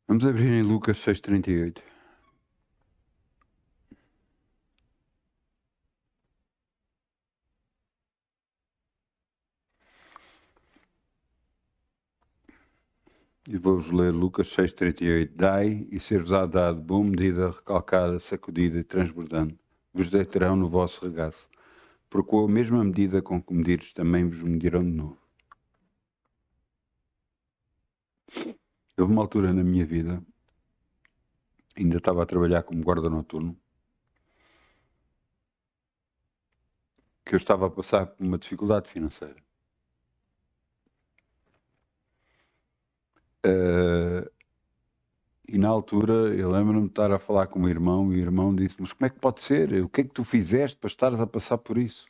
Vamos abrir em Lucas 6,38. E vou-vos ler Lucas 6,38. Dai e ser-vos-á dado boa medida, recalcada, sacudida e transbordando. Vos deitarão no vosso regaço. Porque com a mesma medida com que medires, também vos medirão de novo. Houve uma altura na minha vida, ainda estava a trabalhar como guarda noturno, que eu estava a passar por uma dificuldade financeira. E na altura, eu lembro-me de estar a falar com o meu irmão, e o irmão disse: mas como é que pode ser? O que é que tu fizeste para estares a passar por isso?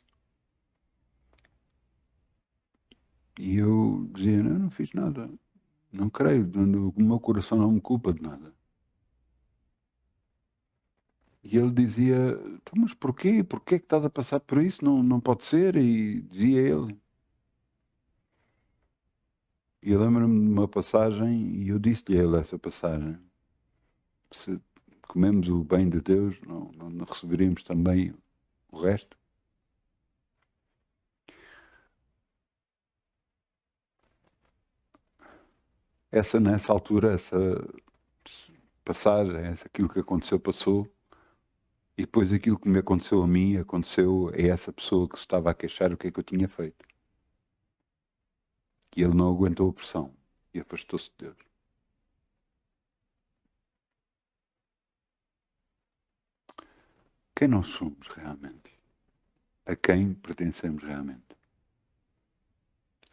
E eu dizia: não fiz nada. Não creio, o meu coração não me culpa de nada. E ele dizia: então, mas porquê? Porquê é que estás a passar por isso? Não pode ser. E dizia ele. E eu lembro-me de uma passagem, e eu disse-lhe a ele essa passagem: se comemos o bem de Deus, não receberíamos também o resto? Nessa altura, essa passagem, aquilo que aconteceu, passou. E depois aquilo que me aconteceu a mim, aconteceu a essa pessoa que se estava a queixar o que é que eu tinha feito. E ele não aguentou a pressão e afastou-se de Deus. Quem nós somos realmente? A quem pertencemos realmente?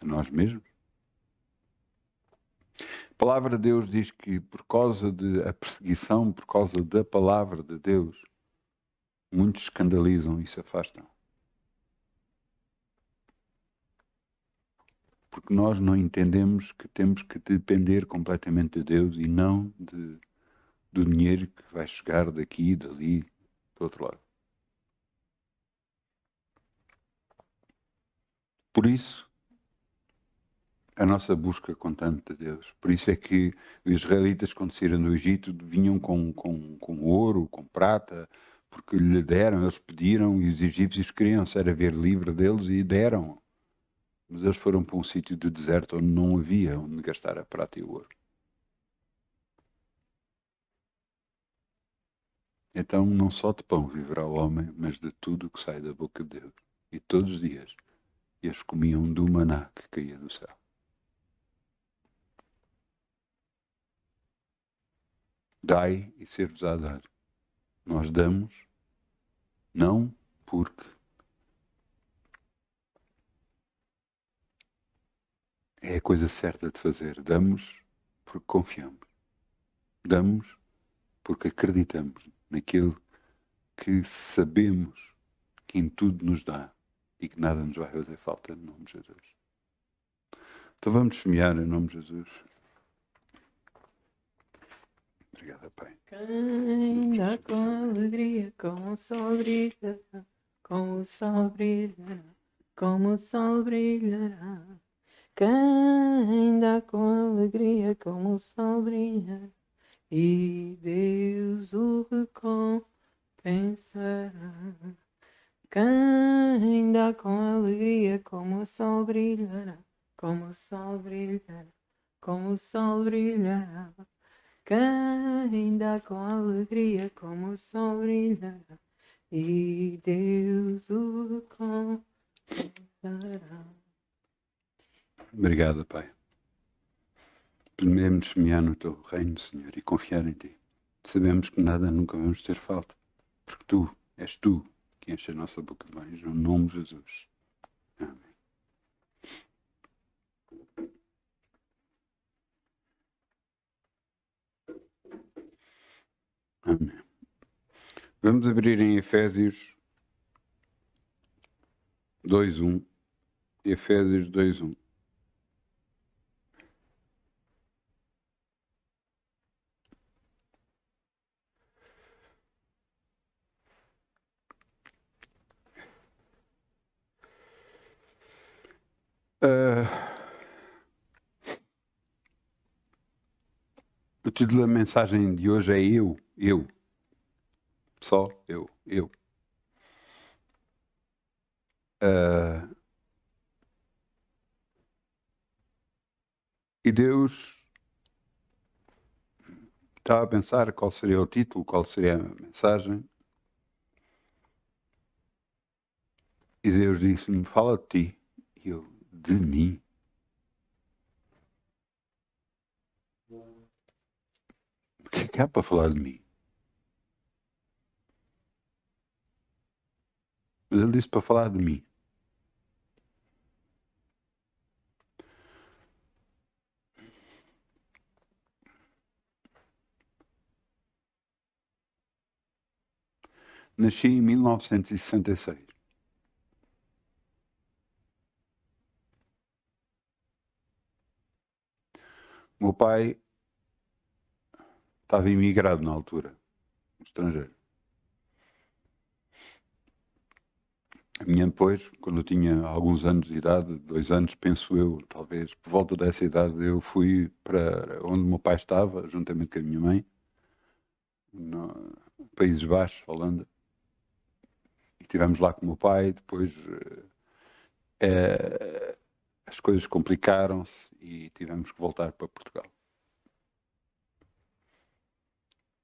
A nós mesmos? A palavra de Deus diz que por causa da perseguição, por causa da palavra de Deus, muitos escandalizam e se afastam. Porque nós não entendemos que temos que depender completamente de Deus e não do dinheiro que vai chegar daqui, dali, do outro lado. Por isso, a nossa busca constante de Deus. Por isso é que os israelitas, quando saíram do Egito, vinham com ouro, com prata, porque lhe deram, eles pediram, e os egípcios queriam se era ver livre deles e deram. Mas eles foram para um sítio de deserto onde não havia onde gastar a prata e o ouro. Então não só de pão viverá o homem, mas de tudo o que sai da boca de Deus. E todos os dias eles comiam do maná que caía do céu. Dai e ser-vos-á dado. Nós damos, não porque é a coisa certa de fazer. Damos porque confiamos. Damos porque acreditamos naquilo que sabemos que em tudo nos dá e que nada nos vai fazer falta, em nome de Jesus. Então vamos semear em nome de Jesus. Obrigado, Pai. Ainda com alegria, como o sol brilhará, como o sol brilhará, como o sol brilhará. Quem dá com alegria, como o sol brilhará, e Deus o recompensará. Quem dá com alegria, como o sol brilhará, como o sol brilhará, como o sol brilhará. Quem dá com alegria, como o sol brilhará, e Deus o recompensará. Obrigado, Pai. Podemos semear no Teu reino, Senhor, e confiar em Ti. Sabemos que nada nunca vamos ter falta, porque és Tu que enche a nossa boca de bens, no nome de Jesus. Amém. Amém. Vamos abrir em Efésios 2:1. Efésios 2:1. título da mensagem de hoje é eu. Só eu. E Deus estava a pensar qual seria o título, qual seria a mensagem. E Deus disse-me, fala de ti. E eu, de mim? O que é que há para falar de mim? Mas ele disse para falar de mim. Nasci em 1966. O meu pai estava imigrado na altura, no estrangeiro. A minha depois, quando eu tinha alguns anos de idade, 2 anos, penso eu, talvez, por volta dessa idade, eu fui para onde o meu pai estava, juntamente com a minha mãe, no Países Baixos, Holanda. E estivemos lá com o meu pai, depois as coisas complicaram-se e tivemos que voltar para Portugal.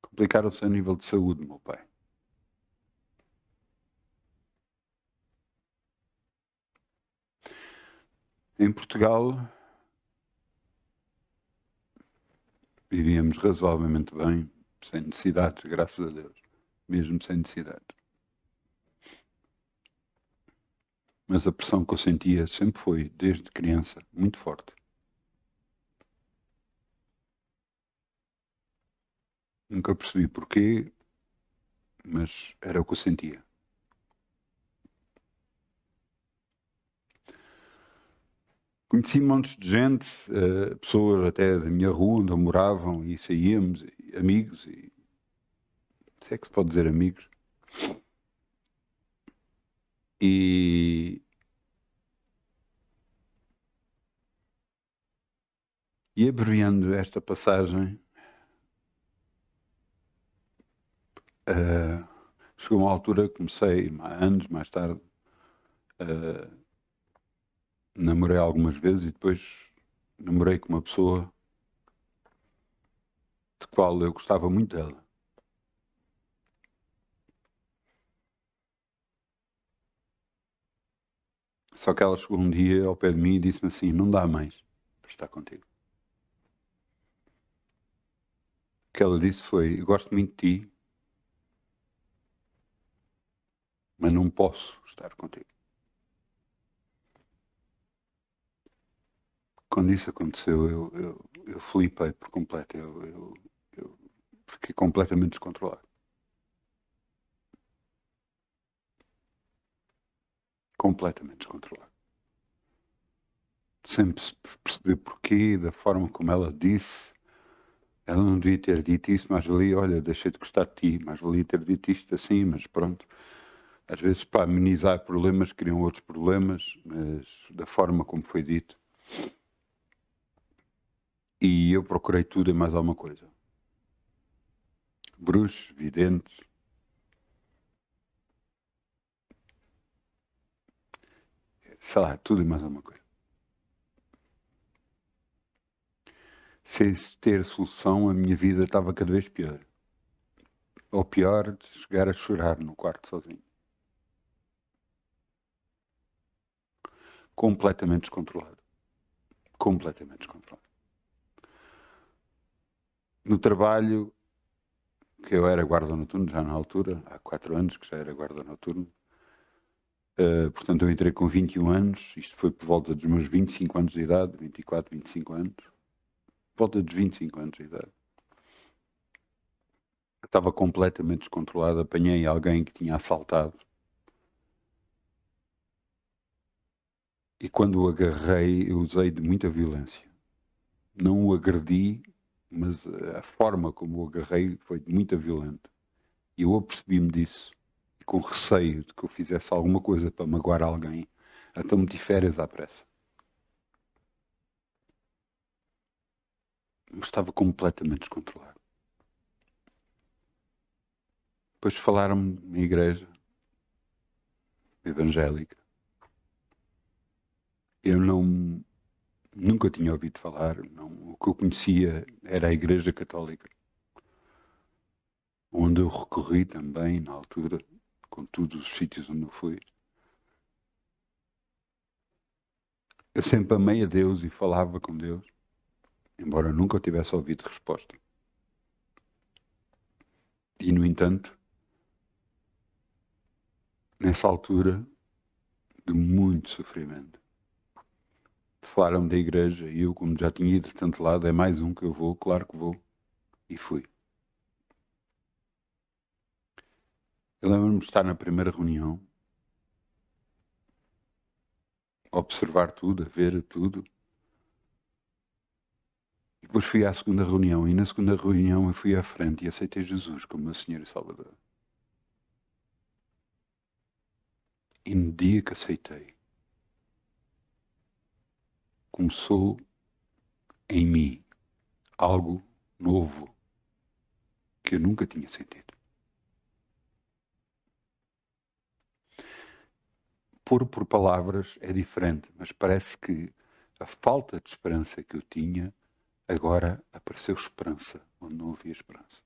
Complicaram-se a nível de saúde, meu pai. Em Portugal vivíamos razoavelmente bem, sem necessidades, graças a Deus, mesmo sem necessidades. Mas a pressão que eu sentia sempre foi, desde criança, muito forte. Nunca percebi porquê, mas era o que eu sentia. Conheci montes de gente, pessoas até da minha rua, onde moravam, e saíamos, amigos, e se é que se pode dizer amigos. E abreviando esta passagem, chegou uma altura que comecei, anos mais tarde, namorei algumas vezes e depois namorei com uma pessoa de qual eu gostava muito dela. Só que ela chegou um dia ao pé de mim e disse-me assim, não dá mais para estar contigo. O que ela disse foi, eu gosto muito de ti, mas não posso estar contigo. Quando isso aconteceu, eu flipei por completo. Eu fiquei completamente descontrolado. Completamente descontrolado. Sem perceber porquê, da forma como ela disse. Ela não devia ter dito isso, mas valia, olha, deixei de gostar de ti, mas valia ter dito isto assim, mas pronto. Às vezes, para amenizar problemas, criam outros problemas, mas da forma como foi dito. E eu procurei tudo e mais alguma coisa. Bruxos, videntes. Sei lá, tudo e mais alguma coisa. Sem ter solução, a minha vida estava cada vez pior. Ou pior, de chegar a chorar no quarto sozinho. Completamente descontrolado. Completamente descontrolado. No trabalho, que eu era guarda noturno já na altura, há 4 anos que já era guarda noturno. Portanto, eu entrei com 21 anos, isto foi por volta dos meus 25 anos de idade, 24, 25 anos, por volta dos 25 anos de idade. Eu estava completamente descontrolado, apanhei alguém que tinha assaltado. E quando o agarrei, eu usei de muita violência. Não o agredi, mas a forma como o agarrei foi muito violenta. E eu apercebi-me disso, e com receio de que eu fizesse alguma coisa para magoar alguém, então meti férias à pressa. Mas estava completamente descontrolado. Depois falaram-me na igreja evangélica. Eu nunca tinha ouvido falar. O que eu conhecia era a Igreja Católica, onde eu recorri também na altura, com todos os sítios onde eu fui. Eu sempre amei a Deus e falava com Deus, embora nunca tivesse ouvido resposta. E, no entanto, nessa altura de muito sofrimento, falaram da igreja e eu, como já tinha ido de tanto lado, é mais um que eu vou, claro que vou. E fui. Eu lembro-me de estar na primeira reunião, a observar tudo, a ver tudo. E depois fui à segunda reunião, e na segunda reunião eu fui à frente e aceitei Jesus como meu Senhor e Salvador. E no dia que aceitei, começou em mim algo novo que eu nunca tinha sentido. Pôr por palavras é diferente, mas parece que a falta de esperança que eu tinha, agora apareceu esperança, onde não havia esperança.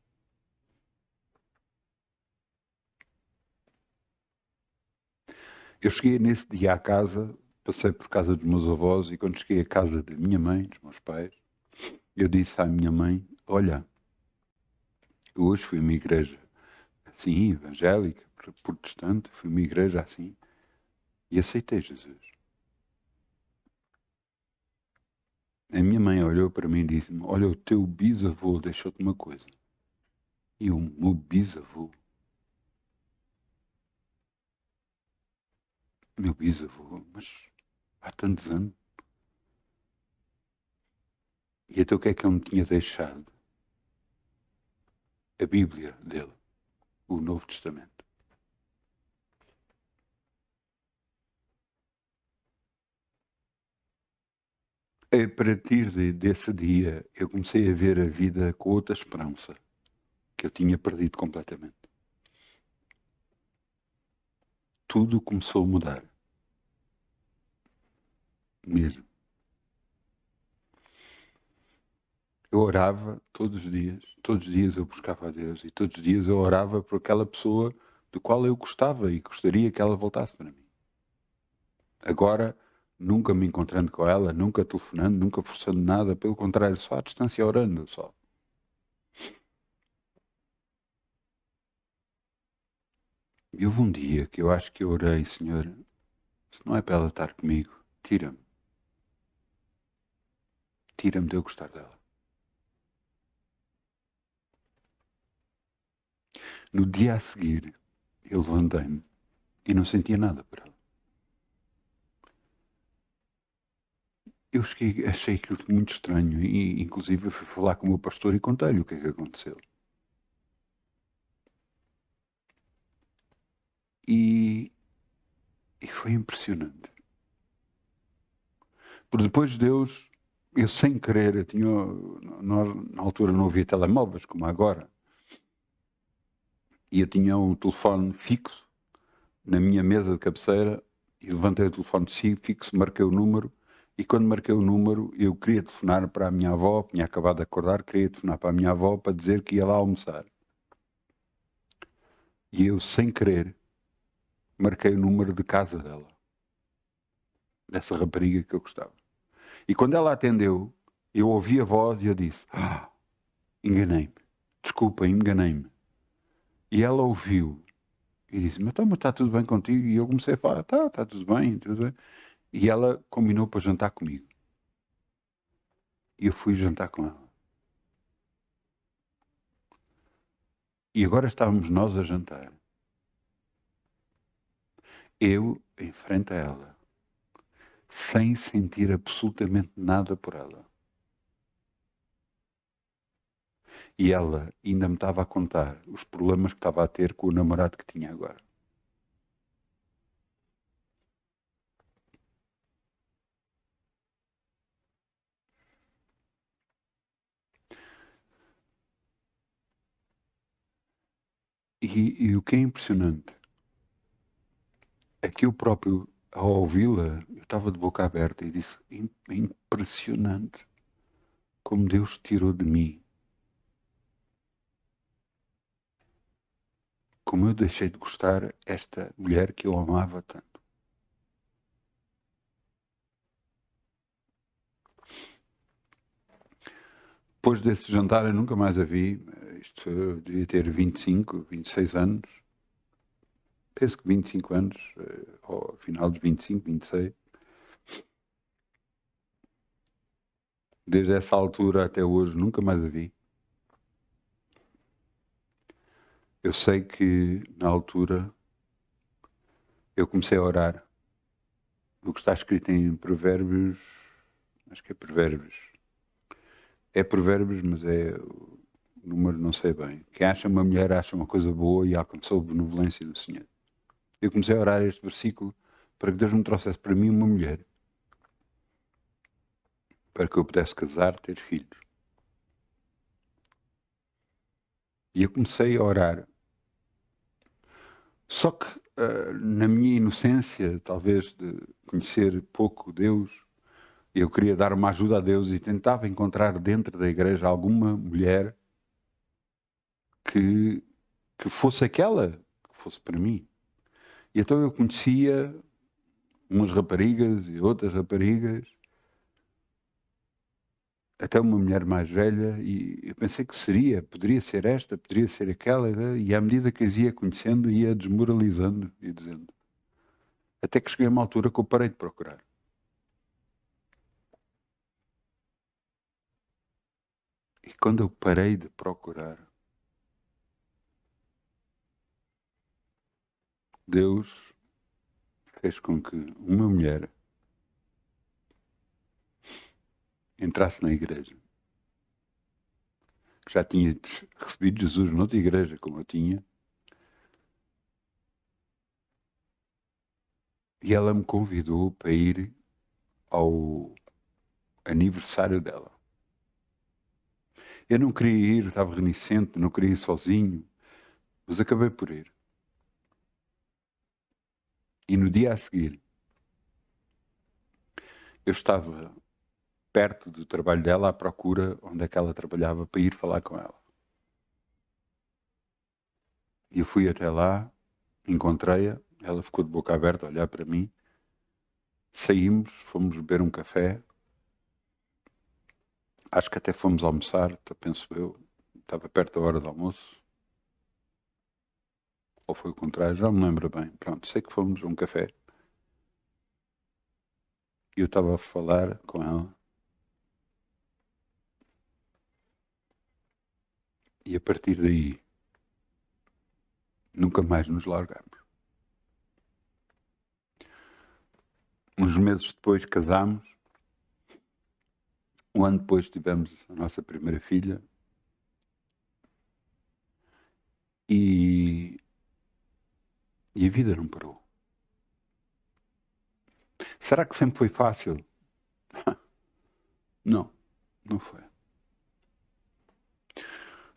Eu cheguei nesse dia à casa, passei por casa dos meus avós, e quando cheguei à casa da minha mãe, dos meus pais, eu disse à minha mãe: olha, eu hoje fui a uma igreja assim, evangélica, protestante, fui a uma igreja assim, e aceitei Jesus. A minha mãe olhou para mim e disse-me: olha, o teu bisavô deixou-te uma coisa. E o meu bisavô? Meu bisavô? Mas há tantos anos. E então o que é que ele me tinha deixado? A Bíblia dele, o Novo Testamento. A partir desse dia, eu comecei a ver a vida com outra esperança, que eu tinha perdido completamente. Tudo começou a mudar. Mesmo. Eu orava todos os dias eu buscava a Deus, e todos os dias eu orava por aquela pessoa do qual eu gostava e gostaria que ela voltasse para mim. Agora, nunca me encontrando com ela, nunca telefonando, nunca forçando nada, pelo contrário, só à distância orando só. E houve um dia que eu acho que eu orei: Senhor, se não é para ela estar comigo, tira-me. Tira-me de eu gostar dela. No dia a seguir, eu levantei-me e não sentia nada por ela. Eu achei aquilo muito estranho e, inclusive, fui falar com o meu pastor e contei-lhe o que é que aconteceu. E, e foi impressionante. Porque depois Deus, eu sem querer, na altura não havia telemóveis como agora, e eu tinha um telefone fixo na minha mesa de cabeceira, e levantei o telefone fixo, marquei o número, e quando marquei o número, eu queria telefonar para a minha avó, tinha acabado de acordar, queria telefonar para a minha avó para dizer que ia lá almoçar. E eu, sem querer, marquei o número de casa dela, dessa rapariga que eu gostava. E quando ela atendeu, eu ouvi a voz e eu disse: enganei-me, desculpa, enganei-me. E ela ouviu e disse: mas está tudo bem contigo? E eu comecei a falar: está tudo bem, tudo bem. E ela combinou para jantar comigo. E eu fui jantar com ela. E agora estávamos nós a jantar. Eu em frente a ela, sem sentir absolutamente nada por ela. E ela ainda me estava a contar os problemas que estava a ter com o namorado que tinha agora. E o que é impressionante é que eu próprio, ao ouvi-la, eu estava de boca aberta e disse: é impressionante como Deus tirou de mim, como eu deixei de gostar esta mulher que eu amava tanto. Depois desse jantar eu nunca mais a vi. Isto eu devia ter 25, 26 anos. Penso que 25 anos, ao final de 25, 26. Desde essa altura até hoje nunca mais a vi. Eu sei que na altura eu comecei a orar. O que está escrito em Provérbios, acho que é Provérbios. É Provérbios, mas é o número não sei bem. Quem acha uma mulher acha uma coisa boa e alcançou a benevolência do Senhor. Eu comecei a orar este versículo para que Deus me trouxesse para mim uma mulher, para que eu pudesse casar, ter filhos. E eu comecei a orar. Só que na minha inocência, talvez de conhecer pouco Deus, eu queria dar uma ajuda a Deus e tentava encontrar dentro da igreja alguma mulher que, que fosse aquela, que fosse para mim. E então eu conhecia umas raparigas e outras raparigas, até uma mulher mais velha, e eu pensei que poderia ser esta, poderia ser aquela, e à medida que as ia conhecendo, ia desmoralizando e dizendo. Até que cheguei a uma altura que eu parei de procurar. E quando eu parei de procurar, Deus fez com que uma mulher entrasse na igreja, que já tinha recebido Jesus noutra igreja, como eu tinha, e ela me convidou para ir ao aniversário dela. Eu não queria ir, estava reticente, não queria ir sozinho, mas acabei por ir. E no dia a seguir, eu estava perto do trabalho dela à procura onde é que ela trabalhava para ir falar com ela. E eu fui até lá, encontrei-a, ela ficou de boca aberta a olhar para mim, saímos, fomos beber um café, acho que até fomos almoçar, penso eu, estava perto da hora do almoço, ou foi o contrário, já não me lembro bem. Pronto, sei que fomos a um café e eu estava a falar com ela e a partir daí nunca mais nos largamos. Uns meses depois casámos, um ano depois tivemos a nossa primeira filha e a vida não parou. Será que sempre foi fácil? Não, não foi.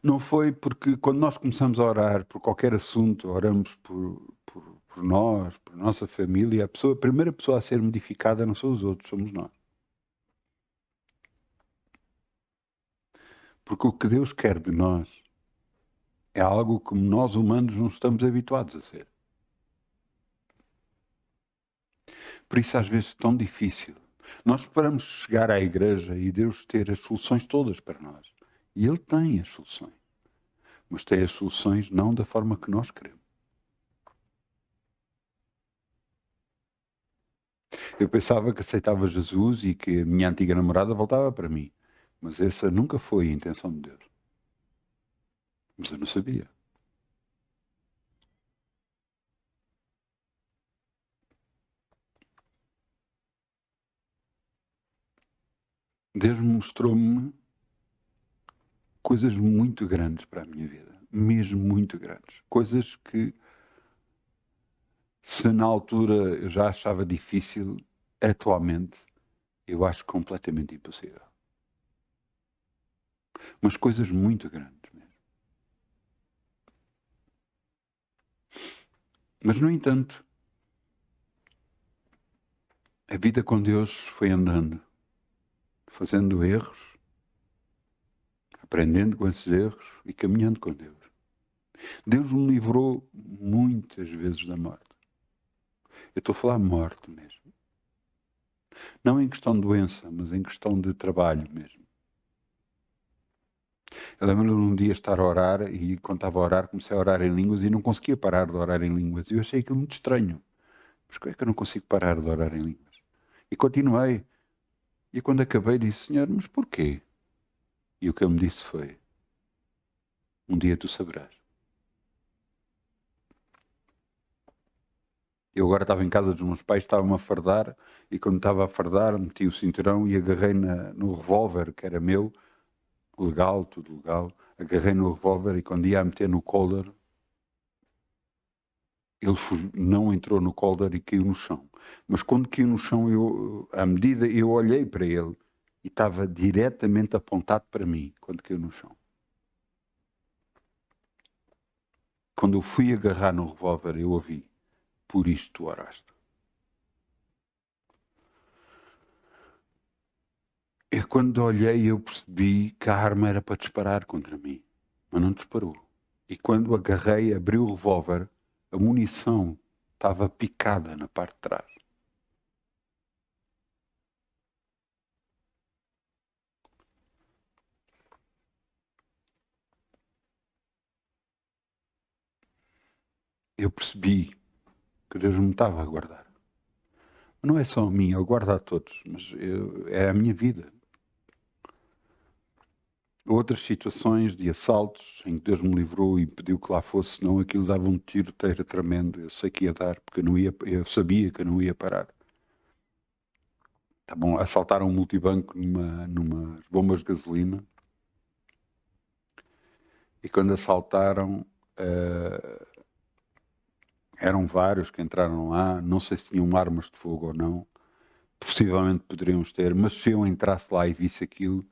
Não foi porque quando nós começamos a orar por qualquer assunto, oramos por nós, por nossa família, a primeira pessoa a ser modificada não são os outros, somos nós. Porque o que Deus quer de nós é algo que nós humanos não estamos habituados a ser. Por isso às vezes é tão difícil. Nós esperamos chegar à igreja e Deus ter as soluções todas para nós. E Ele tem as soluções. Mas tem as soluções não da forma que nós queremos. Eu pensava que aceitava Jesus e que a minha antiga namorada voltava para mim. Mas essa nunca foi a intenção de Deus. Mas eu não sabia. Deus mostrou-me coisas muito grandes para a minha vida. Mesmo muito grandes. Coisas que, se na altura eu já achava difícil, atualmente eu acho completamente impossível. Mas coisas muito grandes mesmo. Mas, no entanto, a vida com Deus foi andando, fazendo erros, aprendendo com esses erros e caminhando com Deus. Deus me livrou muitas vezes da morte. Eu estou a falar morte mesmo. Não em questão de doença, mas em questão de trabalho mesmo. Eu lembro-me de um dia estar a orar e quando estava a orar comecei a orar em línguas e não conseguia parar de orar em línguas. E eu achei aquilo muito estranho. Mas como é que eu não consigo parar de orar em línguas? E continuei. E quando acabei disse, Senhor, mas porquê? E o que ele me disse foi, um dia tu saberás. Eu agora estava em casa dos meus pais, estava-me a fardar, e quando estava a fardar, meti o cinturão e agarrei no revólver, que era meu, legal, tudo legal, agarrei no revólver e quando ia a meter no collar, ele não entrou no collar e caiu no chão. Mas quando caiu no chão, à medida, eu olhei para ele e estava diretamente apontado para mim, quando caiu no chão. Quando eu fui agarrar no revólver, eu ouvi, por isto tu oraste. E quando olhei, eu percebi que a arma era para disparar contra mim, mas não disparou. E quando agarrei, abri o revólver, a munição estava picada na parte de trás. Eu percebi que Deus me estava a guardar. Não é só a mim, Ele guarda a todos, mas é a minha vida. Outras situações de assaltos em que Deus me livrou e pediu que lá fosse, senão aquilo dava um tiroteio tremendo. Eu sei que ia dar, porque eu sabia que eu não ia parar. Tá bom, assaltaram um multibanco numas bombas de gasolina. E quando assaltaram, eram vários que entraram lá. Não sei se tinham armas de fogo ou não. Possivelmente poderiam ter, mas se eu entrasse lá e visse aquilo,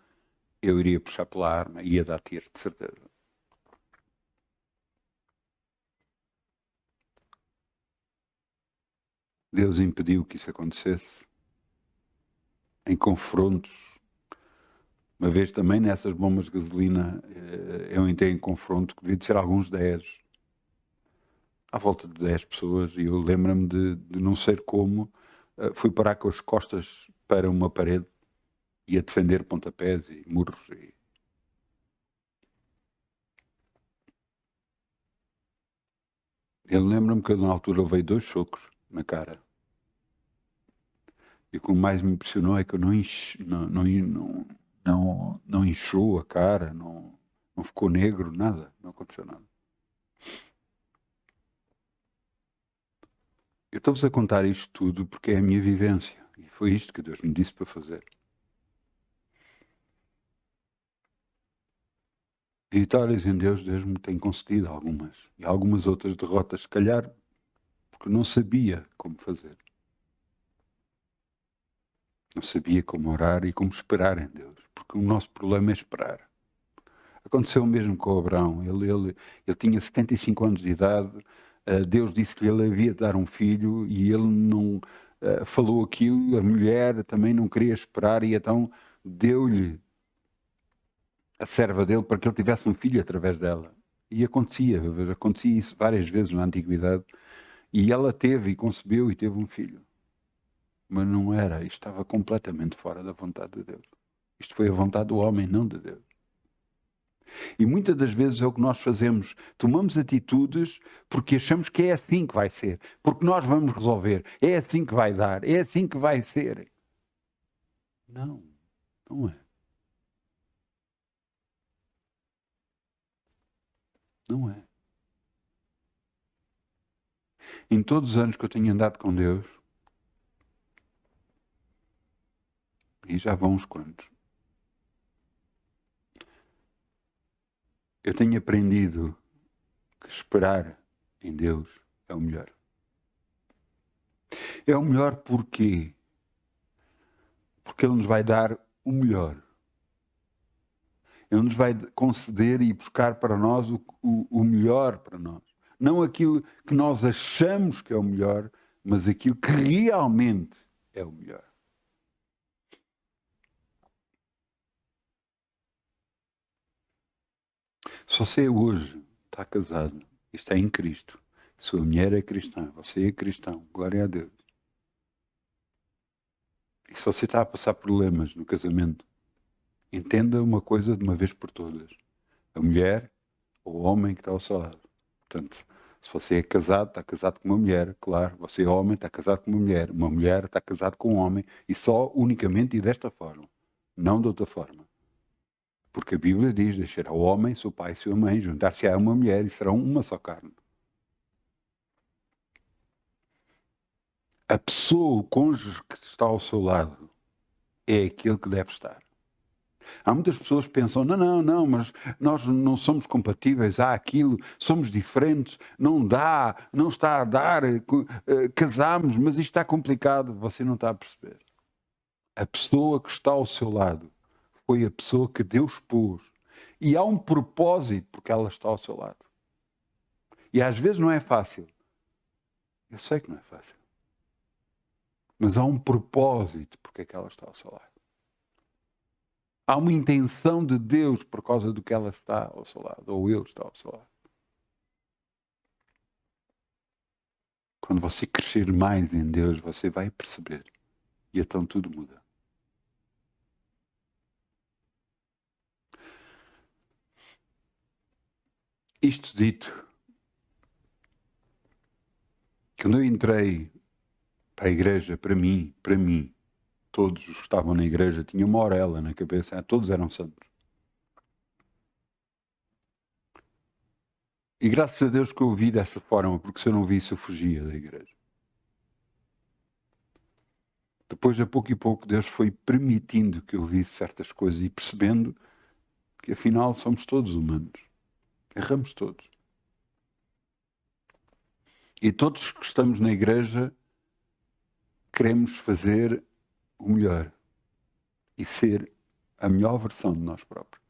eu iria puxar pela arma e ia dar tiro, de certeza. Deus impediu que isso acontecesse. Em confrontos. Uma vez também nessas bombas de gasolina, eu entrei em confronto, que devia de ser alguns 10. À volta de 10 pessoas, e eu lembro-me de não ser como, fui parar com as costas para uma parede e a defender pontapés e murros. Eu lembro-me que na altura levei 2 socos na cara. E o que mais me impressionou é que eu não inchou a cara, não ficou negro, nada, não aconteceu nada. Eu estou-vos a contar isto tudo porque é a minha vivência. E foi isto que Deus me disse para fazer. E vitórias em Deus, Deus me tem concedido algumas. E algumas outras derrotas, se calhar, porque não sabia como fazer. Não sabia como orar e como esperar em Deus. Porque o nosso problema é esperar. Aconteceu o mesmo com o Abraão. Ele tinha 75 anos de idade. Deus disse que ele havia de dar um filho e ele não falou aquilo. A mulher também não queria esperar e então deu-lhe a serva dele para que ele tivesse um filho através dela. E acontecia isso várias vezes na antiguidade. E ela teve e concebeu e teve um filho. Mas não era, isto estava completamente fora da vontade de Deus. Isto foi a vontade do homem, não de Deus. E muitas das vezes é o que nós fazemos. Tomamos atitudes porque achamos que é assim que vai ser. Porque nós vamos resolver. É assim que vai dar. É assim que vai ser. Não, não é. Não é. Em todos os anos que eu tenho andado com Deus, e já vão uns quantos, eu tenho aprendido que esperar em Deus é o melhor. É o melhor porquê? Porque Ele nos vai dar o melhor. Ele nos vai conceder e buscar para nós o melhor para nós. Não aquilo que nós achamos que é o melhor, mas aquilo que realmente é o melhor. Se você hoje está casado e está em Cristo, sua mulher é cristã, você é cristão, glória a Deus. E se você está a passar problemas no casamento, entenda uma coisa de uma vez por todas. A mulher ou o homem que está ao seu lado. Portanto, se você é casado, está casado com uma mulher, claro. Você é homem, está casado com uma mulher está casado com um homem, e só unicamente e desta forma, não de outra forma. Porque a Bíblia diz, deixará o homem, seu pai e sua mãe, juntar-se a uma mulher e serão uma só carne. A pessoa, o cônjuge que está ao seu lado, é aquele que deve estar. Há muitas pessoas que pensam, não, mas nós não somos compatíveis, há aquilo, somos diferentes, não dá, não está a dar, casamos, mas isto está complicado. Você não está a perceber. A pessoa que está ao seu lado foi a pessoa que Deus pôs. E há um propósito porque ela está ao seu lado. E às vezes não é fácil. Eu sei que não é fácil. Mas há um propósito porque é que ela está ao seu lado. Há uma intenção de Deus por causa do que ela está ao seu lado, ou ele está ao seu lado. Quando você crescer mais em Deus, você vai perceber. E então tudo muda. Isto dito, quando eu entrei para a igreja, para mim, todos os que estavam na igreja tinham uma orelha na cabeça, todos eram santos. E graças a Deus que eu vi dessa forma, porque se eu não visse eu fugia da igreja. Depois, a pouco e pouco, Deus foi permitindo que eu visse certas coisas e percebendo que afinal somos todos humanos. Erramos todos. E todos que estamos na igreja queremos fazer o melhor e ser a melhor versão de nós próprios.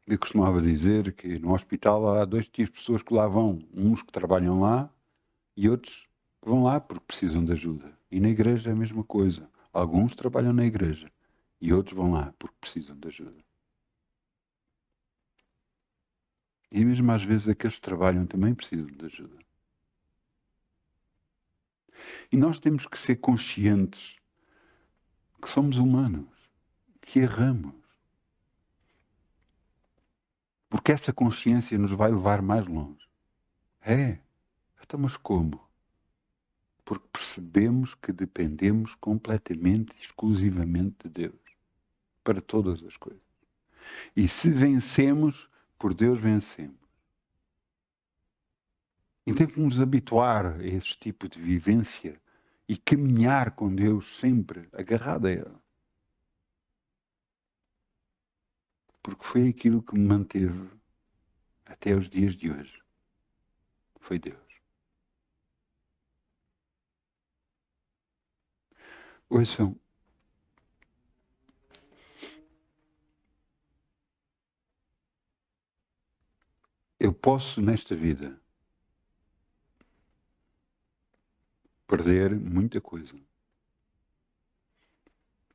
Eu costumava dizer que no hospital há dois tipos de pessoas que lá vão. Uns que trabalham lá e outros que vão lá porque precisam de ajuda. E na igreja é a mesma coisa. Alguns trabalham na igreja e outros vão lá porque precisam de ajuda. E mesmo às vezes aqueles que trabalham também precisam de ajuda. E nós temos que ser conscientes que somos humanos, que erramos. Porque essa consciência nos vai levar mais longe. Então, mas como? Porque percebemos que dependemos completamente, exclusivamente de Deus. Para todas as coisas. E se vencemos, por Deus vencemos. E temos que nos habituar a esse tipo de vivência e caminhar com Deus sempre agarrado a Ele. Porque foi aquilo que me manteve até os dias de hoje. Foi Deus. Ouçam, eu posso nesta vida perder muita coisa,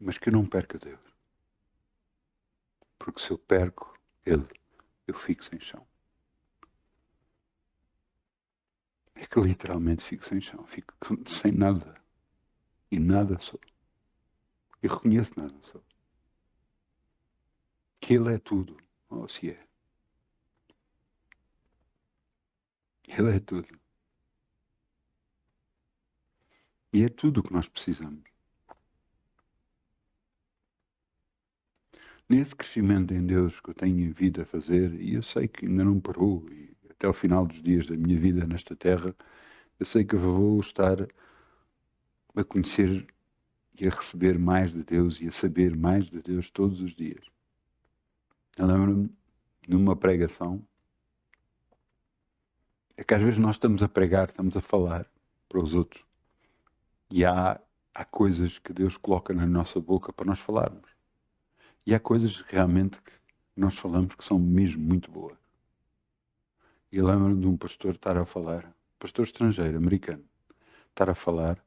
mas que eu não perca Deus. Porque se eu perco Ele, eu fico sem chão. É que literalmente fico sem chão, fico sem nada. E nada sou. E reconheço nada sou. Que Ele é tudo, ou se é. Ele é tudo. E é tudo o que nós precisamos. Nesse crescimento em Deus que eu tenho vindo a fazer, e eu sei que ainda não parou, e até o final dos dias da minha vida nesta terra, eu sei que eu vou estar a conhecer e a receber mais de Deus e a saber mais de Deus todos os dias. Eu lembro-me numa pregação, é que às vezes nós estamos a pregar, estamos a falar para os outros, e há coisas que Deus coloca na nossa boca para nós falarmos. E há coisas realmente que nós falamos que são mesmo muito boas. E lembro-me de um pastor estar a falar, pastor estrangeiro, americano, estar a falar,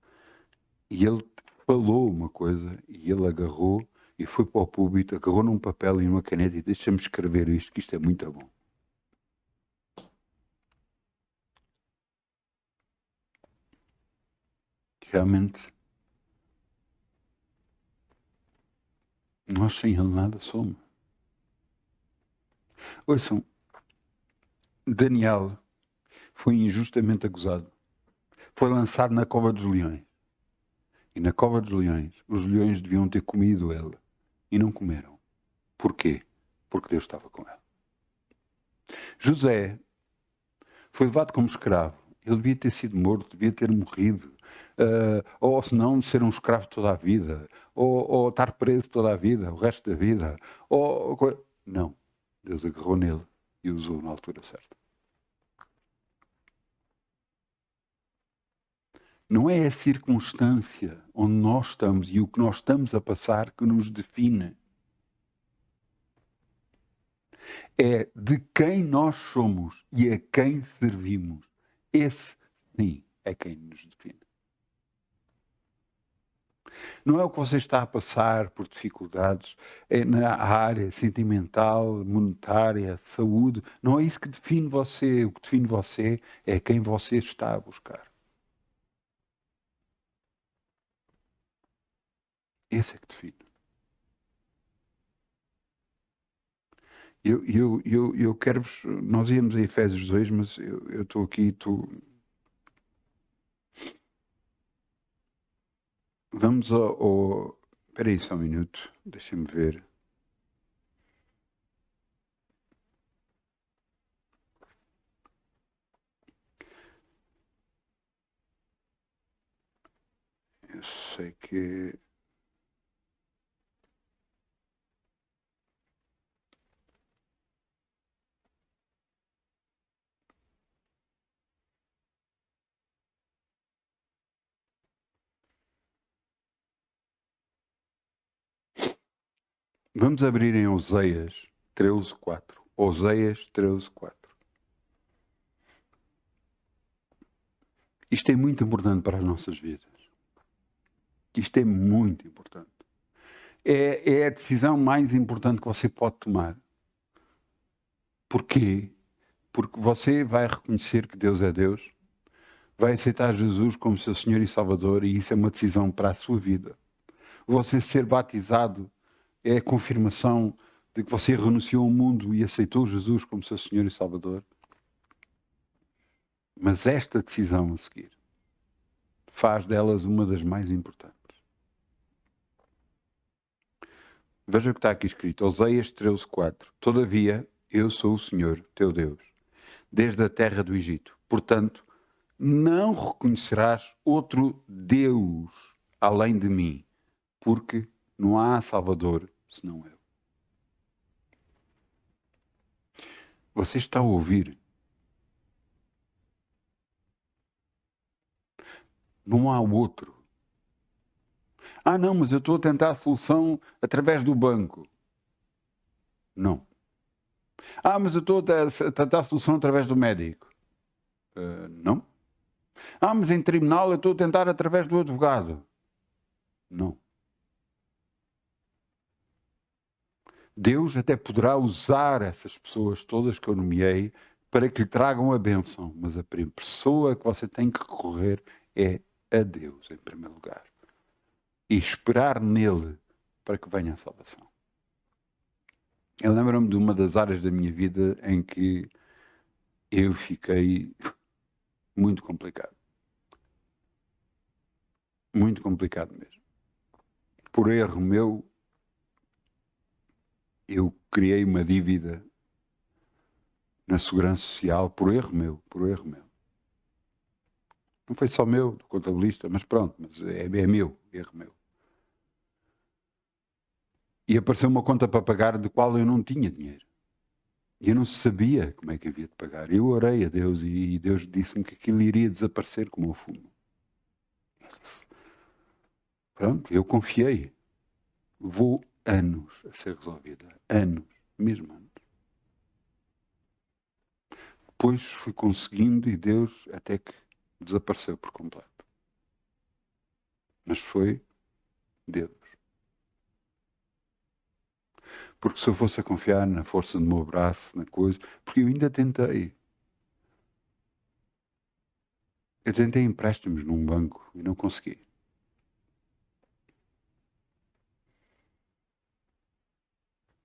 e ele falou uma coisa, e ele agarrou e foi para o púlpito, agarrou num papel e numa caneta e deixa-me escrever isto, que isto é muito bom. Realmente, nós sem ele nada somos. Ouçam, Daniel foi injustamente acusado. Foi lançado na cova dos leões. E na cova dos leões, os leões deviam ter comido ele. E não comeram. Porquê? Porque Deus estava com ele. José foi levado como escravo. Ele devia ter sido morto, devia ter morrido. Ou se não, ser um escravo toda a vida. Ou estar preso toda a vida, o resto da vida. Não. Deus agarrou nele e o usou na altura certa. Não é a circunstância onde nós estamos e o que nós estamos a passar que nos define. É de quem nós somos e a quem servimos. Esse, sim, é quem nos define. Não é o que você está a passar por dificuldades na área sentimental, monetária, saúde. Não é isso que define você. O que define você é quem você está a buscar. Esse é que define. Eu quero-vos... Nós íamos a Efésios 2, mas eu estou aqui... Vamos ao... Espera aí só um minuto. Deixa-me ver. Eu sei que... Vamos abrir em Oseias 13:4. Oseias 13:4. Isto é muito importante para as nossas vidas. Isto é muito importante. É a decisão mais importante que você pode tomar. Porquê? Porque você vai reconhecer que Deus é Deus, vai aceitar Jesus como seu Senhor e Salvador, e isso é uma decisão para a sua vida. Você ser batizado é a confirmação de que você renunciou ao mundo e aceitou Jesus como seu Senhor e Salvador. Mas esta decisão a seguir faz delas uma das mais importantes. Veja o que está aqui escrito, Oseias 13:4. Todavia, eu sou o Senhor, teu Deus, desde a terra do Egito. Portanto, não reconhecerás outro Deus além de mim, porque não há Salvador senão eu. Você está a ouvir? Não há outro. Ah, não, mas eu estou a tentar a solução através do banco. Não. Ah, mas eu estou a tentar a solução através do médico. Não. Ah, mas em tribunal eu estou a tentar através do advogado. Não. Deus até poderá usar essas pessoas todas que eu nomeei para que lhe tragam a bênção, mas a pessoa que você tem que recorrer é a Deus, em primeiro lugar. E esperar nele para que venha a salvação. Eu lembro-me de uma das áreas da minha vida em que eu fiquei muito complicado. Muito complicado mesmo. Por erro meu, eu criei uma dívida na Segurança Social, por erro meu. Não foi só meu, do contabilista, mas pronto, mas é meu, erro meu. E apareceu uma conta para pagar de qual eu não tinha dinheiro. E eu não sabia como é que havia de pagar. Eu orei a Deus e Deus disse-me que aquilo iria desaparecer como o fumo. Pronto, eu confiei. Levou anos a ser resolvida. Anos, mesmo anos. depois fui conseguindo e Deus até que desapareceu por completo. Mas foi Deus. Porque se eu fosse a confiar na força do meu braço, na coisa, porque eu ainda tentei. Eu tentei empréstimos num banco e não consegui.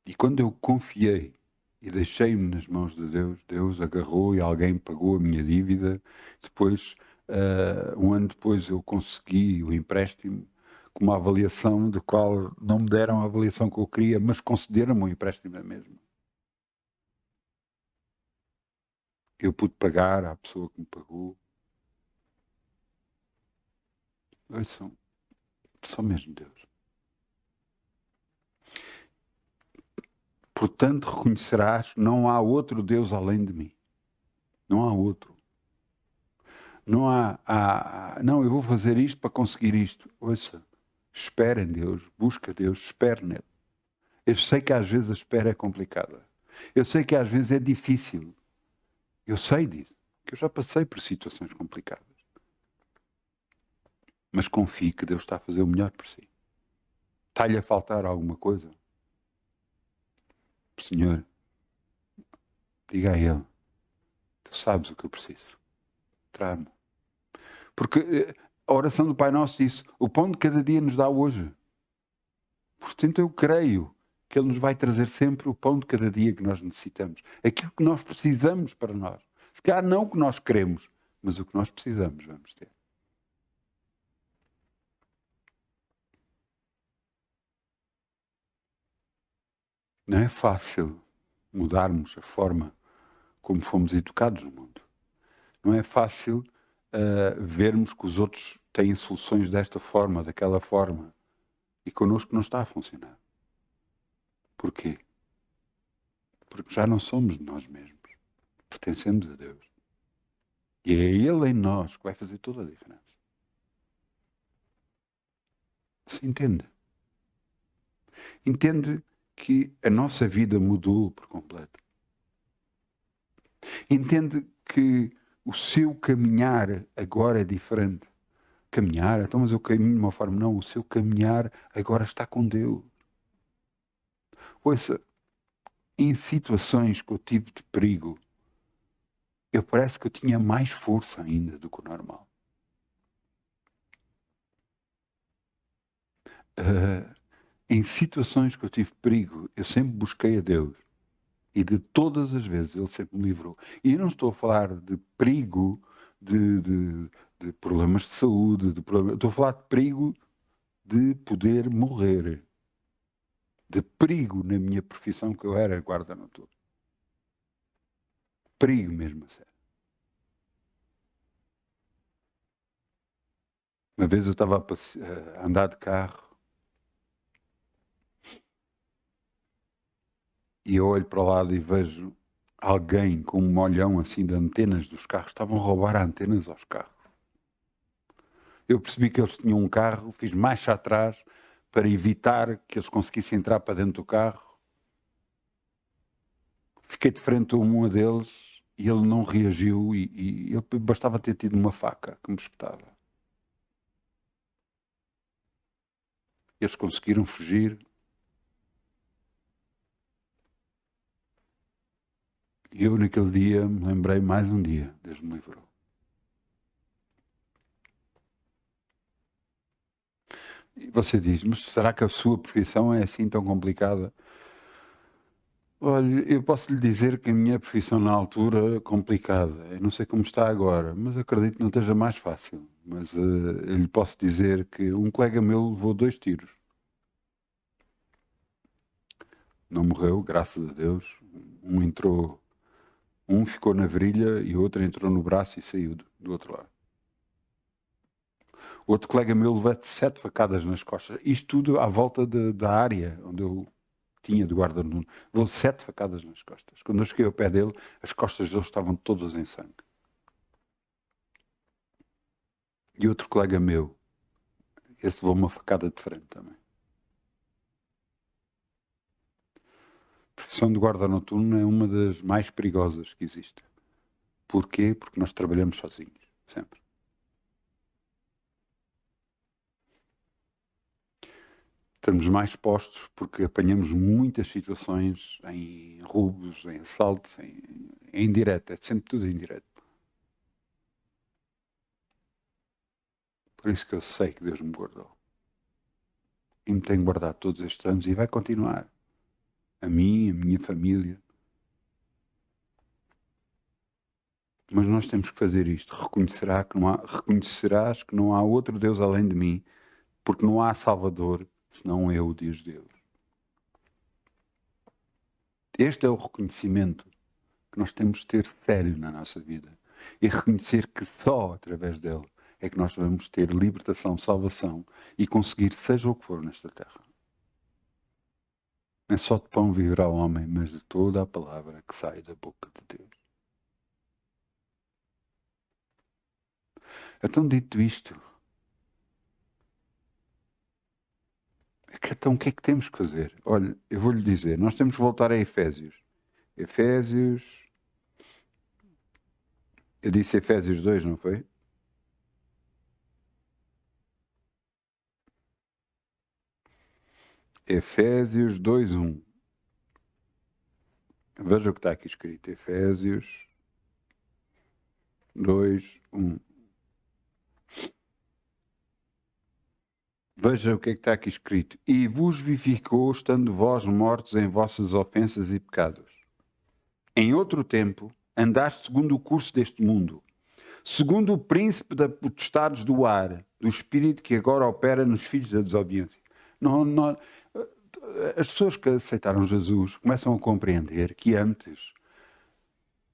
E quando eu confiei e deixei-me nas mãos de Deus, Deus agarrou e alguém pagou a minha dívida. Depois, um ano depois, eu consegui o empréstimo com uma avaliação do qual não me deram a avaliação que eu queria, mas concederam-me o empréstimo mesmo. Eu pude pagar à pessoa que me pagou. Só mesmo Deus. Portanto, reconhecerás, não há outro Deus além de mim. Não há outro. Não não, eu vou fazer isto para conseguir isto. Ouça, espera em Deus, busca Deus, espere nele. Eu sei que às vezes a espera é complicada. Eu sei que às vezes é difícil. Eu sei disso, que eu já passei por situações complicadas. Mas confie que Deus está a fazer o melhor por si. Está-lhe a faltar alguma coisa? Senhor, diga a Ele, tu sabes o que eu preciso. Traga-me. Porque a oração do Pai Nosso diz, o pão de cada dia nos dá hoje. Portanto, eu creio que Ele nos vai trazer sempre o pão de cada dia que nós necessitamos. Aquilo que nós precisamos para nós. Se calhar não o que nós queremos, mas o que nós precisamos vamos ter. Não é fácil mudarmos a forma como fomos educados no mundo. Não é fácil vermos que os outros têm soluções desta forma, daquela forma, e connosco não está a funcionar. Porquê? Porque já não somos de nós mesmos. Pertencemos a Deus. E é Ele em nós que vai fazer toda a diferença. Você entende? Entende que a nossa vida mudou por completo. Entende que o seu caminhar agora é diferente. Caminhar, então, mas eu caminho de uma forma. Não, o seu caminhar agora está com Deus. Ouça, em situações que eu tive de perigo, eu parece que eu tinha mais força ainda do que o normal. Em situações que eu tive perigo, eu sempre busquei a Deus. E de todas as vezes Ele sempre me livrou. E eu não estou a falar de perigo, de problemas de saúde, estou a falar de perigo de poder morrer. De perigo na minha profissão, que eu era guarda noturno. Perigo mesmo, a sério. Uma vez eu estava a andar de carro e eu olho para o lado e vejo alguém com um molhão assim de antenas dos carros. Estavam a roubar antenas aos carros. Eu percebi que eles tinham um carro, fiz marcha atrás para evitar que eles conseguissem entrar para dentro do carro. Fiquei de frente a um deles e ele não reagiu e ele bastava ter tido uma faca que me espetava. Eles conseguiram fugir. E eu naquele dia me lembrei mais um dia, Deus me livrou. E você diz, mas será que a sua profissão é assim tão complicada? Olha, eu posso lhe dizer que a minha profissão na altura é complicada. Eu não sei como está agora, mas acredito que não esteja mais fácil. Mas eu lhe posso dizer que um colega meu levou 2 tiros. Não morreu, graças a Deus. Um ficou na virilha e o outro entrou no braço e saiu do outro lado. Outro colega meu levou 7 facadas nas costas. Isto tudo à volta da área onde eu tinha de guarda no. Levou 7 facadas nas costas. Quando eu cheguei ao pé dele, as costas dele estavam todas em sangue. E outro colega meu, esse levou uma facada de frente também. A profissão de guarda noturno é uma das mais perigosas que existe. Porquê? Porque nós trabalhamos sozinhos, sempre. Estamos mais expostos porque apanhamos muitas situações em roubos, em assaltos, em direto. É sempre tudo em direto. Por isso que eu sei que Deus me guardou. E me tem guardado todos estes anos e vai continuar. A mim, a minha família. Mas nós temos que fazer isto. Reconhecerás que não há outro Deus além de mim, porque não há Salvador, senão eu, diz Deus. Este é o reconhecimento que nós temos de ter sério na nossa vida. E reconhecer que só através dele é que nós vamos ter libertação, salvação e conseguir seja o que for nesta terra. Não é só de pão viverá o homem, mas de toda a palavra que sai da boca de Deus. Então, dito isto, então o que é que temos que fazer? Olha, eu vou-lhe dizer, nós temos que voltar a Efésios. Efésios... Eu disse Efésios 2, não foi? Efésios 2:1. Veja o que está aqui escrito. Efésios 2:1. Veja o que é que está aqui escrito. E vos vivificou, estando vós mortos em vossas ofensas e pecados. Em outro tempo, andaste segundo o curso deste mundo, segundo o príncipe da potestades do ar, do espírito que agora opera nos filhos da desobediência. As pessoas que aceitaram Jesus começam a compreender que antes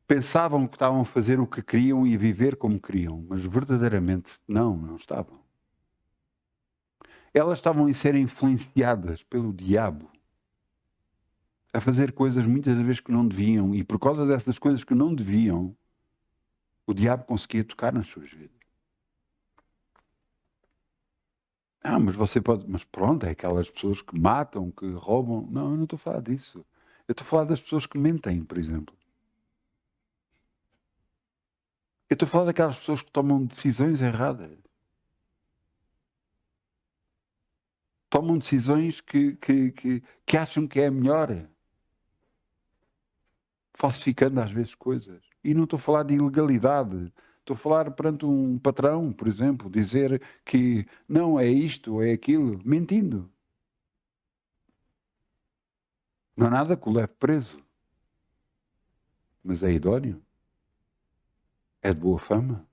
pensavam que estavam a fazer o que queriam e a viver como queriam, mas verdadeiramente não estavam. Elas estavam a ser influenciadas pelo diabo a fazer coisas muitas vezes que não deviam, e por causa dessas coisas que não deviam, o diabo conseguia tocar nas suas vidas. Mas você pode... Mas pronto, é aquelas pessoas que matam, que roubam. Não, eu não estou a falar disso. Eu estou a falar das pessoas que mentem, por exemplo. Eu estou a falar daquelas pessoas que tomam decisões erradas. Tomam decisões que acham que é melhor. Falsificando às vezes coisas. E não estou a falar de ilegalidade. Estou a falar perante um patrão, por exemplo, dizer que não é isto, é aquilo, mentindo. Não há nada que o leve preso. Mas é idóneo. É de boa fama.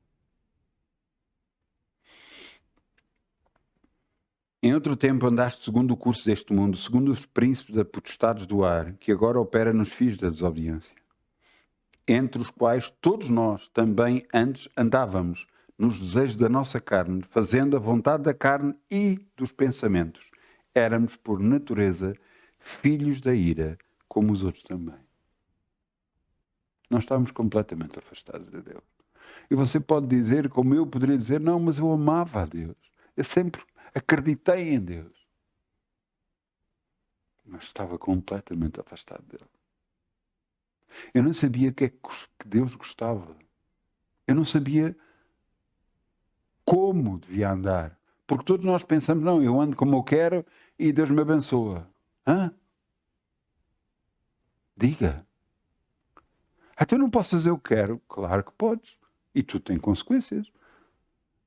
Em outro tempo andaste segundo o curso deste mundo, segundo os príncipes da potestades do ar, que agora opera nos filhos da desobediência, entre os quais todos nós também antes andávamos, nos desejos da nossa carne, fazendo a vontade da carne e dos pensamentos. Éramos, por natureza, filhos da ira, como os outros também. Nós estávamos completamente afastados de Deus. E você pode dizer, como eu poderia dizer, não, mas eu amava a Deus. Eu sempre acreditei em Deus. Mas estava completamente afastado dele. Eu não sabia o que é que Deus gostava. Eu não sabia como devia andar. Porque todos nós pensamos, não, eu ando como eu quero e Deus me abençoa. Hã? Diga. Até eu não posso fazer o que quero. Claro que podes. E tudo tem consequências.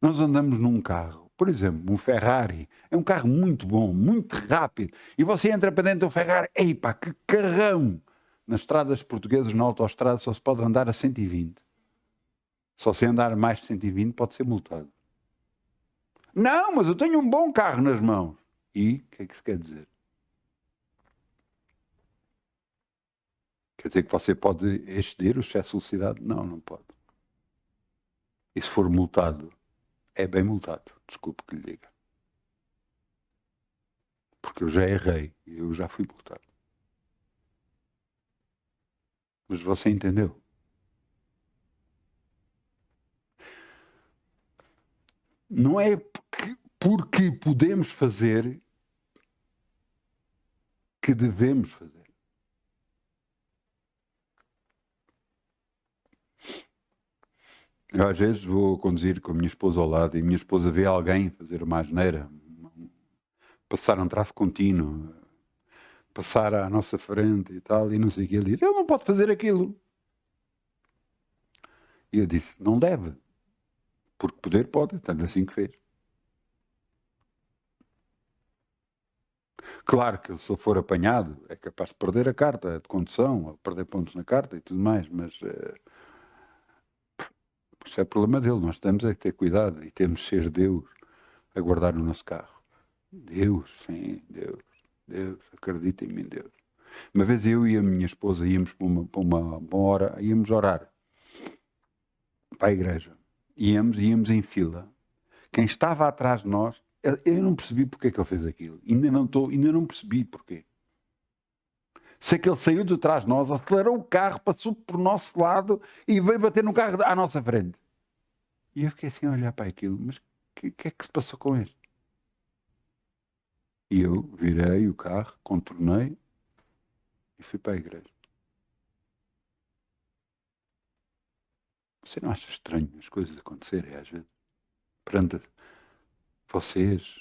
Nós andamos num carro, por exemplo, um Ferrari. É um carro muito bom, muito rápido. E você entra para dentro do Ferrari, eipá, que carrão! Nas estradas portuguesas, na autoestrada, só se pode andar a 120. Só se andar mais de 120 pode ser multado. Não, mas eu tenho um bom carro nas mãos. E o que é que isso quer dizer? Quer dizer que você pode exceder o excesso de velocidade? Não, não pode. E se for multado, é bem multado. Desculpe que lhe diga. Porque eu já errei e eu já fui multado. Mas você entendeu? Não é porque podemos fazer que devemos fazer. Eu às vezes vou conduzir com a minha esposa ao lado e a minha esposa vê alguém fazer uma asneira, passar um traço contínuo, passar à nossa frente e tal, e não sei o que. Ele diz, ele não pode fazer aquilo. E eu disse, não deve. Porque poder pode, tanto assim que fez. Claro que se ele for apanhado, é capaz de perder a carta de condução, ou perder pontos na carta e tudo mais, mas isso é problema dele. Nós temos é que ter cuidado e temos de ser Deus a guardar o nosso carro. Deus, sim, Deus. Deus, acredita em mim, Deus. Uma vez eu e a minha esposa íamos para uma hora, íamos orar para a igreja. Íamos em fila. Quem estava atrás de nós, eu não percebi porque é que ele fez aquilo. Ainda não percebi porquê. Sei que ele saiu de trás de nós, acelerou o carro, passou por nosso lado e veio bater no carro à nossa frente. E eu fiquei assim a olhar para aquilo, mas o que é que se passou com este? E eu virei o carro, contornei e fui para a igreja. Você não acha estranho as coisas acontecerem às vezes? Perante vocês?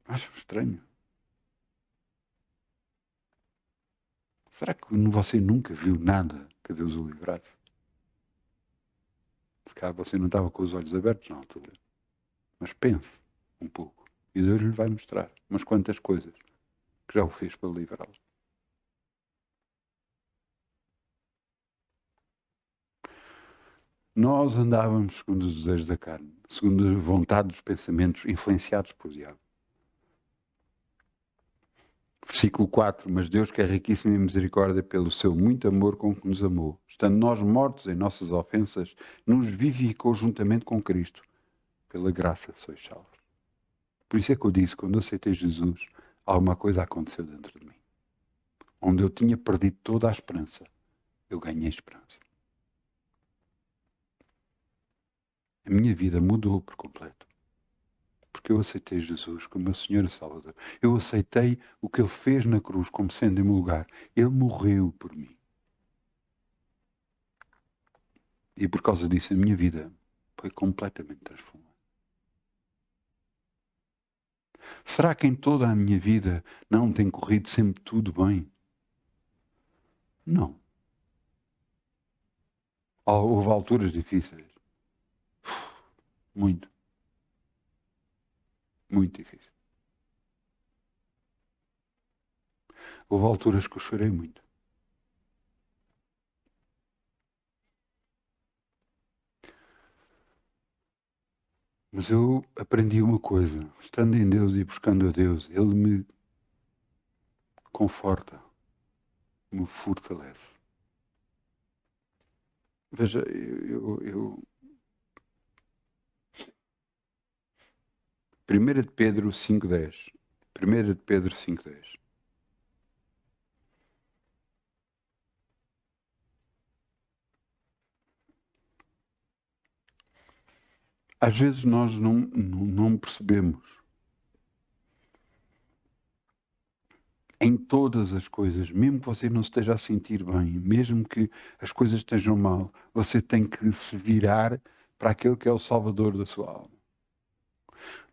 Acham estranho? Será que você nunca viu nada que Deus o livrasse? Se calhar você não estava com os olhos abertos na altura. Mas pense um pouco. E Deus lhe vai mostrar umas quantas coisas que já o fez para livrá-lo. Nós andávamos segundo os desejos da carne, segundo a vontade dos pensamentos influenciados por diabo. Versículo 4. Mas Deus, que é riquíssimo em misericórdia, pelo seu muito amor com que nos amou, estando nós mortos em nossas ofensas, nos vivificou juntamente com Cristo. Pela graça sois salvos. Por isso é que eu disse, quando eu aceitei Jesus, alguma coisa aconteceu dentro de mim. Onde eu tinha perdido toda a esperança, eu ganhei esperança. A minha vida mudou por completo. Porque eu aceitei Jesus como meu Senhor e Salvador. Eu aceitei o que Ele fez na cruz como sendo em meu lugar. Ele morreu por mim. E por causa disso a minha vida foi completamente transformada. Será que em toda a minha vida não tem corrido sempre tudo bem? Não. Houve alturas difíceis. Muito. Muito difícil. Houve alturas que eu chorei muito. Mas eu aprendi uma coisa. Estando em Deus e buscando a Deus, Ele me conforta, me fortalece. Veja, eu 1 de Pedro 5,10. 1 de Pedro 5,10. Às vezes nós não percebemos. Em todas as coisas, mesmo que você não se esteja a sentir bem, mesmo que as coisas estejam mal, você tem que se virar para aquele que é o Salvador da sua alma.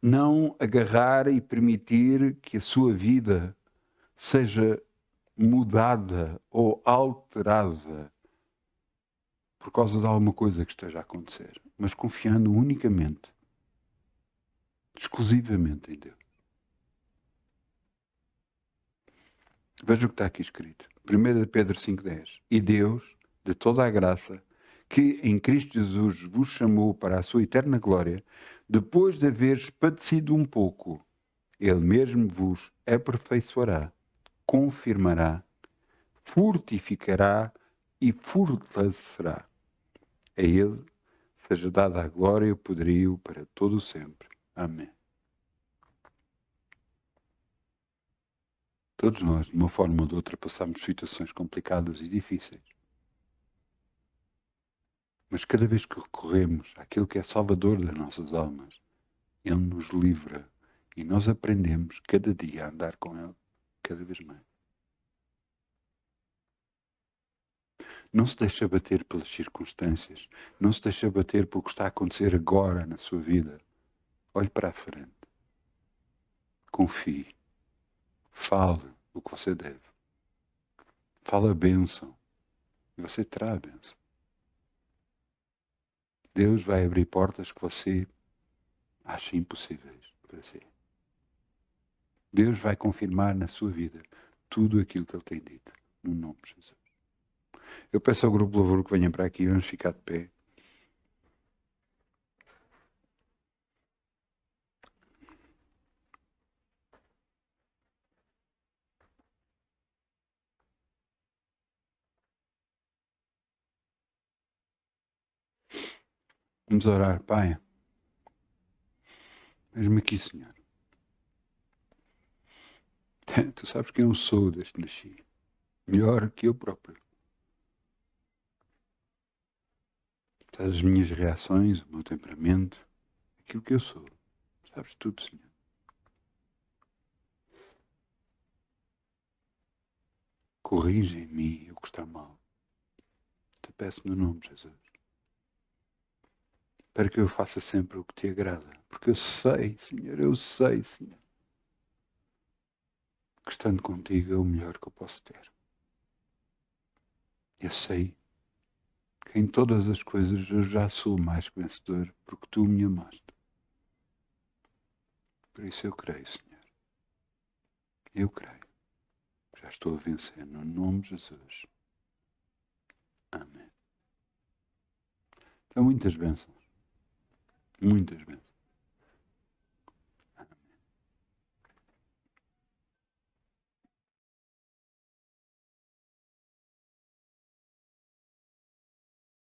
Não agarrar e permitir que a sua vida seja mudada ou alterada por causa de alguma coisa que esteja a acontecer, mas confiando unicamente, exclusivamente em Deus. Veja o que está aqui escrito. 1 Pedro 5,10. E Deus, de toda a graça, que em Cristo Jesus vos chamou para a sua eterna glória, depois de haveres padecido um pouco, Ele mesmo vos aperfeiçoará, confirmará, fortificará e fortalecerá. A Ele seja dada a glória e o poderio para todo o sempre. Amém. Todos nós, de uma forma ou de outra, passamos situações complicadas e difíceis. Mas cada vez que recorremos àquilo que é salvador das nossas almas, Ele nos livra e nós aprendemos cada dia a andar com Ele cada vez mais. Não se deixe abater pelas circunstâncias. Não se deixe abater pelo que está a acontecer agora na sua vida. Olhe para a frente. Confie. Fale o que você deve. Fale a bênção. E você terá a bênção. Deus vai abrir portas que você acha impossíveis para si. Deus vai confirmar na sua vida tudo aquilo que Ele tem dito. No nome de Jesus. Eu peço ao grupo de louvor que venha para aqui. Vamos ficar de pé. Vamos orar, Pai. Mesmo aqui, Senhor. Tu sabes quem eu sou desde que nasci. Melhor que eu próprio. Sabes as minhas reações, o meu temperamento, aquilo que eu sou. Sabes tudo, Senhor. Corrige em mim o que está mal. Te peço no nome de Jesus. Para que eu faça sempre o que te agrada. Porque eu sei, Senhor, que estando contigo é o melhor que eu posso ter. Eu sei que em todas as coisas eu já sou mais que vencedor, porque tu me amaste. Por isso eu creio, Senhor. Eu creio. Já estou a vencer no nome de Jesus. Amém. Então, muitas bênçãos. Muitas bênçãos.